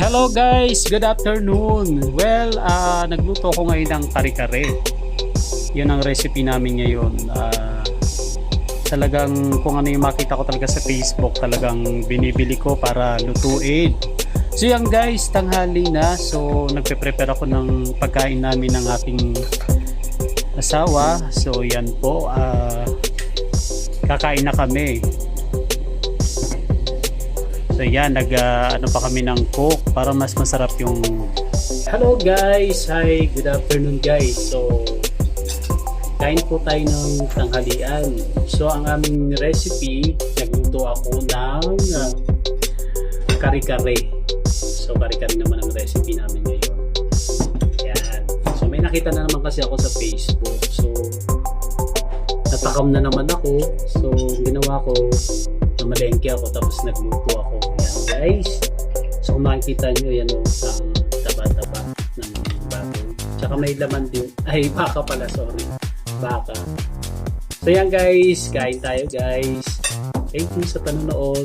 Hello guys, good afternoon. Well, nagluto ko ngayon ng kare-kare. Yun ang recipe namin ngayon. Talagang kung ano yung makita ko talaga sa Facebook, talagang binibili ko para lutuin. So yan guys, tanghali na. So nagpe-prepare ako ng pagkain namin ng aking asawa. So yan po, kakain na kami. So yan, ano pa kami ng coke para mas masarap yung... Hello guys! Hi! Good afternoon guys! So, kain po tayo ng tanghalian. So, ang aming recipe, nagluto ako ng kare-kare. So, kare-kare naman ang recipe namin ngayon. Yan. So, may nakita na naman kasi ako sa Facebook. So, natakam na naman ako. So, ginawa ko, namalengke ako tapos nagluto ako. Yan guys. So kung makikita nyo, yan o, ang taba-taba ng baboy. Tsaka may laman din. Ay, baka pala, sorry. Baka. So yan guys, kain tayo guys. Thank you sa panonood.